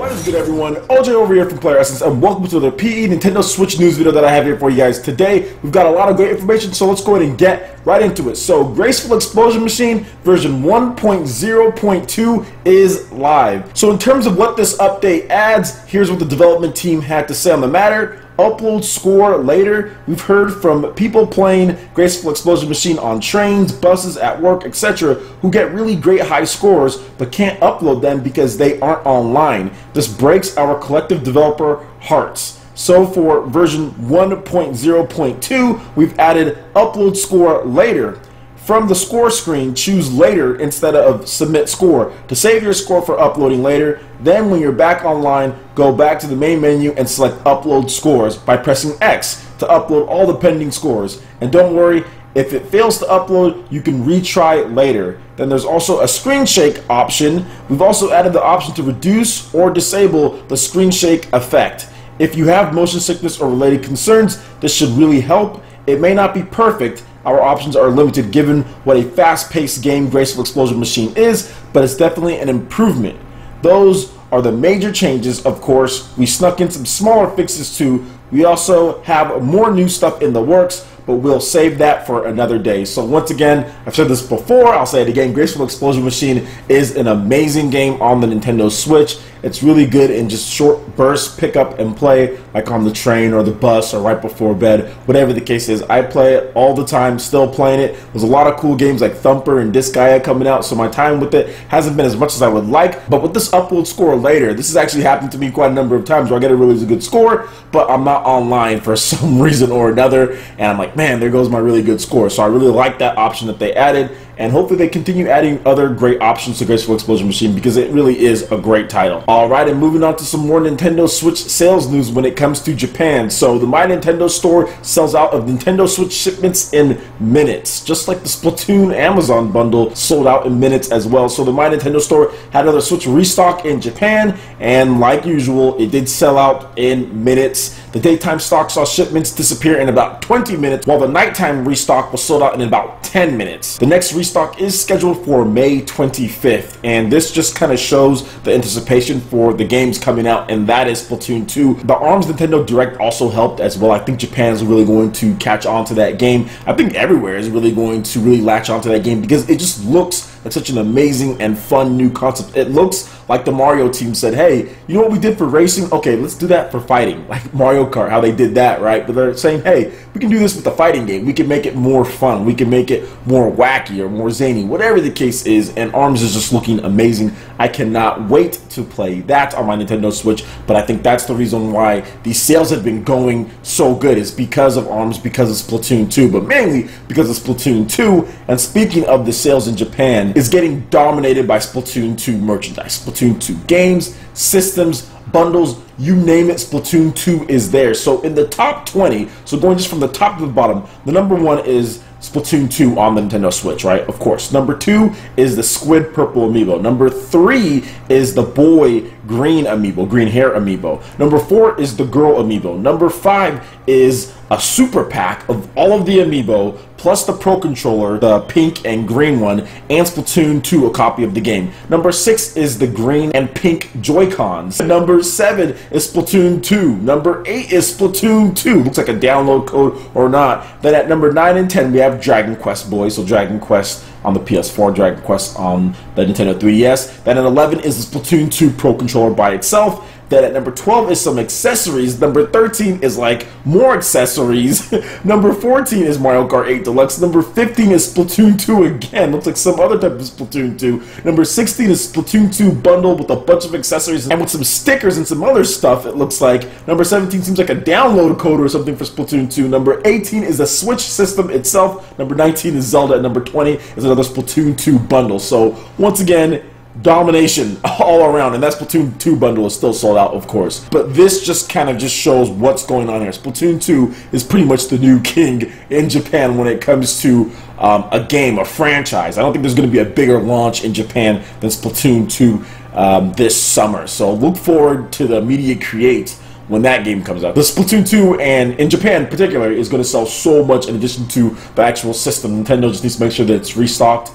What is good, everyone? OJ over here from PlayerEssence, and welcome to the PE Nintendo Switch news video that I have here for you guys. Today, we've got a lot of great information, so let's go ahead and get right into it. So, Graceful Explosion Machine version 1.0.2 is live. So in terms of what this update adds, here's what the development team had to say on the matter. Upload score later. We've heard from people playing Graceful Explosion Machine on trains, buses, at work, etc. who get really great high scores but can't upload them because they aren't online. This breaks our collective developer hearts. So for version 1.0.2, we've added upload score later. From the score screen, choose later instead of submit score to save your score for uploading later. Then when you're back online, go back to the main menu and select upload scores by pressing X to upload all the pending scores. And don't worry, if it fails to upload, you can retry later. Then there's also a screen shake option. We've also added the option to reduce or disable the screen shake effect. If you have motion sickness or related concerns, this should really help. It may not be perfect. Our options are limited given what a fast-paced game Graceful Explosion Machine is, but it's definitely an improvement. Those are the major changes. Of course, we snuck in some smaller fixes too. We also have more new stuff in the works, but we'll save that for another day. So once again, I've said this before, I'll say it again, Graceful Explosion Machine is an amazing game on the Nintendo Switch. It's really good in just short bursts, pick up and play, like on the train or the bus or right before bed, whatever the case is. I play it all the time, still playing it. There's a lot of cool games like Thumper and Disgaea coming out, so my time with it hasn't been as much as I would like. But with this upload score later, this has actually happened to me quite a number of times where I get a really good score, but I'm not online for some reason or another, and I'm like, man, there goes my really good score. So I really like that option that they added, and hopefully they continue adding other great options to Graceful Explosion Machine because it really is a great title. Alright, and moving on to some more Nintendo Switch sales news when it comes to Japan. So the My Nintendo store sells out of Nintendo Switch shipments in minutes, just like the Splatoon Amazon bundle sold out in minutes as well. So the My Nintendo store had another Switch restock in Japan, and like usual, it did sell out in minutes. The daytime stock saw shipments disappear in about 20 minutes, while the nighttime restock was sold out in about 10 minutes. The next restock is scheduled for May 25th, and this just kind of shows the anticipation for the games coming out, and that is Splatoon 2. The ARMS Nintendo Direct also helped as well. I think Japan is really going to catch on to that game. I think everywhere is really going to really latch onto that game because it just looks like such an amazing and fun new concept. It looks like the Mario team said, hey, you know what we did for racing? Okay, let's do that for fighting. Like Mario Kart, how they did that, right? But they're saying, hey, we can do this with the fighting game. We can make it more fun. We can make it more wacky or more zany, whatever the case is, and ARMS is just looking amazing. I cannot wait to play that on my Nintendo Switch, but I think that's the reason why these sales have been going so good, is because of ARMS, because of Splatoon 2, but mainly because of Splatoon 2. And speaking of the sales in Japan, is getting dominated by Splatoon 2 merchandise. Splatoon 2 games, systems, bundles, you name it, Splatoon 2 is there. So in the top 20, so going just from the top to the bottom, the number one is Splatoon 2 on the Nintendo Switch, right? Of course. Number 2 is the Squid Purple Amiibo. Number 3 is the Boy Green Amiibo, Green Hair Amiibo. Number 4 is the Girl Amiibo. Number 5 is a super pack of all of the Amiibo, plus the Pro Controller, the pink and green one, and Splatoon 2, a copy of the game. Number 6 is the green and pink Joy-Cons. Number 7 is Splatoon 2. Number 8 is Splatoon 2. Looks like a download code or not. Then at number 9 and 10, we have Dragon Quest Boys, so Dragon Quest on the PS4, Dragon Quest on the Nintendo 3DS. Then at 11 is the Splatoon 2 Pro Controller by itself. Then at number 12 is some accessories. Number 13 is like more accessories. Number 14 is Mario Kart 8 Deluxe. Number 15 is Splatoon 2 again. Looks like some other type of Splatoon 2. Number 16 is Splatoon 2 bundle with a bunch of accessories and with some stickers and some other stuff, it looks like. Number 17 seems like a download code or something for Splatoon 2. Number 18 is the Switch system itself. Number 19 is Zelda. And number 20 is another Splatoon 2 bundle. So once again, domination all around, and that Splatoon 2 bundle is still sold out, of course. But this just kind of just shows what's going on here. Splatoon 2 is pretty much the new king in Japan when it comes to a game, a franchise. I don't think there's going to be a bigger launch in Japan than Splatoon 2 this summer. So look forward to the Media Create when that game comes out. The Splatoon 2, and in Japan in particular, is going to sell so much in addition to the actual system. Nintendo just needs to make sure that it's restocked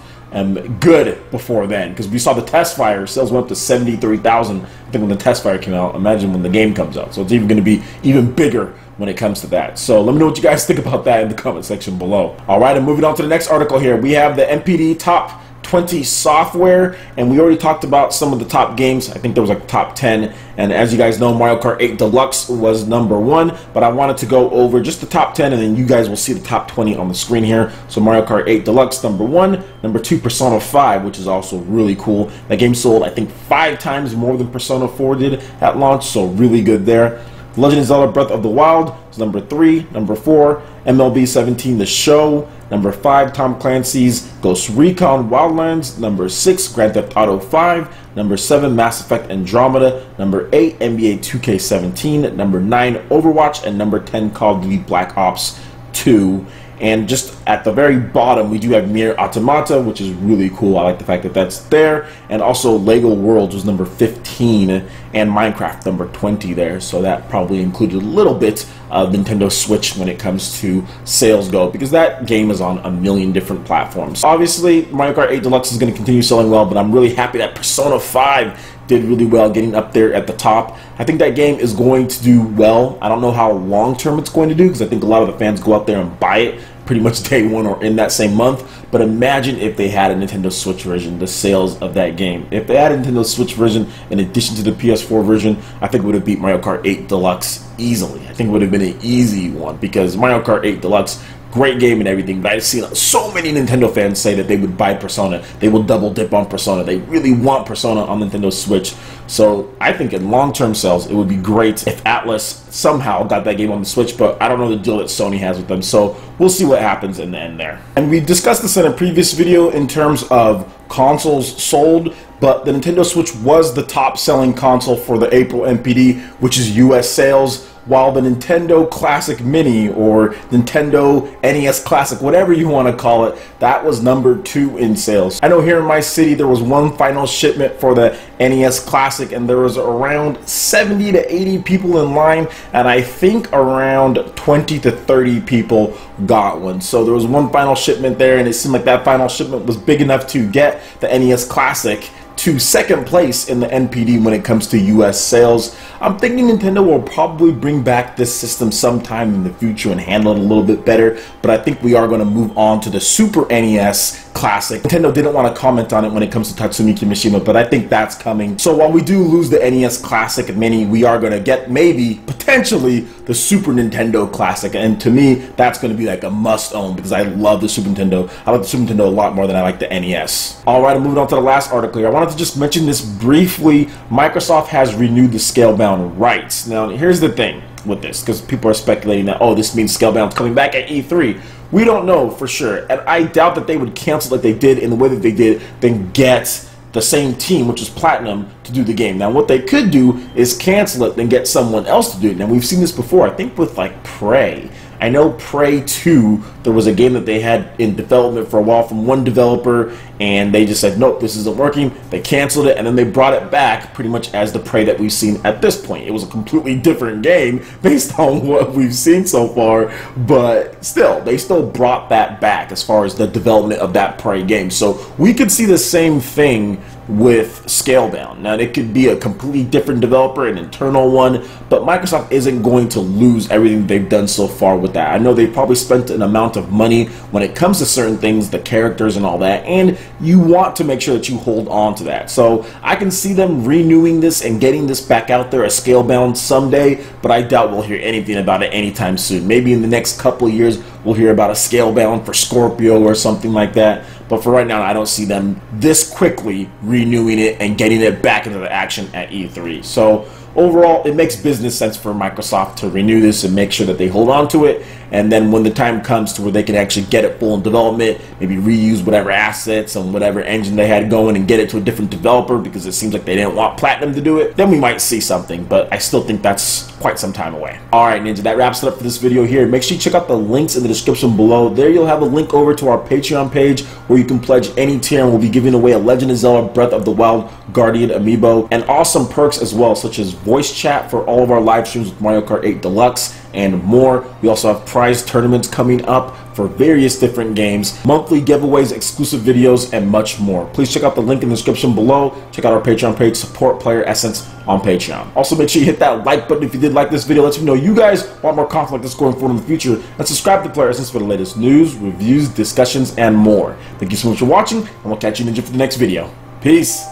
good before then, because we saw the test fire sales went up to 73,000. I think when the test fire came out. Imagine when the game comes out. So it's even going to be even bigger when it comes to that. So let me know what you guys think about that in the comment section below. All right, and moving on to the next article here, we have the NPD top 20 software, and we already talked about some of the top games. I think there was like top 10, and as you guys know, Mario Kart 8 Deluxe was #1, but I wanted to go over just the top 10, and then you guys will see the top 20 on the screen here. So Mario Kart 8 Deluxe #1, #2 Persona 5, which is also really cool. That game sold, I think, 5 times more than Persona 4 did at launch, so really good there. Legend of Zelda Breath of the Wild is #3, #4 MLB 17 The Show, #5 Tom Clancy's Ghost Recon Wildlands, #6 Grand Theft Auto 5, #7 Mass Effect Andromeda, #8 NBA 2K17, #9 Overwatch, and #10 Call of Duty Black Ops 2. And just at the very bottom, we do have Nier Automata, which is really cool. I like the fact that that's there. And also Lego Worlds was #15, and Minecraft #20 there. So that probably included a little bit of Nintendo Switch when it comes to sales go, because that game is on a million different platforms. Obviously, Mario Kart 8 Deluxe is going to continue selling well, but I'm really happy that Persona 5 did really well, getting up there at the top. I think that game is going to do well. I don't know how long term it's going to do, because I think a lot of the fans go out there and buy it pretty much day one or in that same month. But imagine if they had a Nintendo Switch version, the sales of that game. If they had a Nintendo Switch version in addition to the PS4 version, I think it would have beat Mario Kart 8 Deluxe easily. I think it would have been an easy one, because Mario Kart 8 Deluxe, great game and everything, but I've seen so many Nintendo fans say that they would buy Persona. They will double dip on Persona. They really want Persona on Nintendo Switch. So I think in long-term sales, it would be great if Atlas somehow got that game on the Switch, but I don't know the deal that Sony has with them, so we'll see what happens in the end there. And we discussed this in a previous video in terms of consoles sold, but the Nintendo Switch was the top-selling console for the April NPD, which is US sales, while the Nintendo Classic Mini, or Nintendo NES Classic, whatever you want to call it, that was #2 in sales. I know here in my city there was one final shipment for the NES Classic, and there was around 70 to 80 people in line, and I think around 20 to 30 people got one. So there was one final shipment there, and it seemed like that final shipment was big enough to get the NES Classic to second place in the NPD when it comes to US sales. I'm thinking Nintendo will probably bring back this system sometime in the future and handle it a little bit better, but I think we are going to move on to the Super NES Classic. Nintendo didn't want to comment on it when it comes to Tatsumi Kimishima, but I think that's coming. So while we do lose the NES Classic Mini, we are going to get maybe, potentially, the Super Nintendo Classic, and to me, that's going to be like a must-own, because I love the Super Nintendo. I like the Super Nintendo a lot more than I like the NES. Alright, moving on to the last article here. I wanted to just mention this briefly. Microsoft has renewed the Scalebound rights. Now, here's the thing with this, because people are speculating that, oh, this means Scalebound's coming back at E3. We don't know for sure, and I doubt that they would cancel like they did in the way that they did, then get the same team, which is Platinum, to do the game. Now, what they could do is cancel it, then get someone else to do it. Now, we've seen this before, I think with like Prey. I know Prey 2, there was a game that they had in development for a while from one developer, and they just said, nope, this isn't working. They canceled it, and then they brought it back pretty much as the Prey that we've seen at this point. It was a completely different game based on what we've seen so far, but still, they still brought that back as far as the development of that Prey game. So we could see the same thing with Scalebound. Now, it could be a completely different developer, an internal one, but Microsoft isn't going to lose everything they've done so far with that. I know they've probably spent an amount of money when it comes to certain things, the characters and all that, and you want to make sure that you hold on to that. So I can see them renewing this and getting this back out there as Scalebound someday, but I doubt we'll hear anything about it anytime soon. Maybe in the next couple of years we'll hear about a Scalebound for Scorpio or something like that. But for right now, I don't see them this quickly renewing it and getting it back into the action at E3. So overall, it makes business sense for Microsoft to renew this and make sure that they hold on to it. And then when the time comes to where they can actually get it full in development, maybe reuse whatever assets and whatever engine they had going and get it to a different developer, because it seems like they didn't want Platinum to do it, then we might see something. But I still think that's quite some time away. Alright, Ninja, that wraps it up for this video here. Make sure you check out the links in the description below. There you'll have a link over to our Patreon page where you can pledge any tier, and we'll be giving away a Legend of Zelda Breath of the Wild Guardian amiibo and awesome perks as well, such as voice chat for all of our live streams with Mario Kart 8 Deluxe, and more. We also have prize tournaments coming up for various different games, monthly giveaways, exclusive videos, and much more. Please check out the link in the description below. Check out our Patreon page, support PlayerEssence on Patreon. Also, make sure you hit that like button if you did like this video. Let me know you guys want more content like this going forward in the future. And subscribe to PlayerEssence for the latest news, reviews, discussions, and more. Thank you so much for watching, and we'll catch you ninja for the next video. Peace.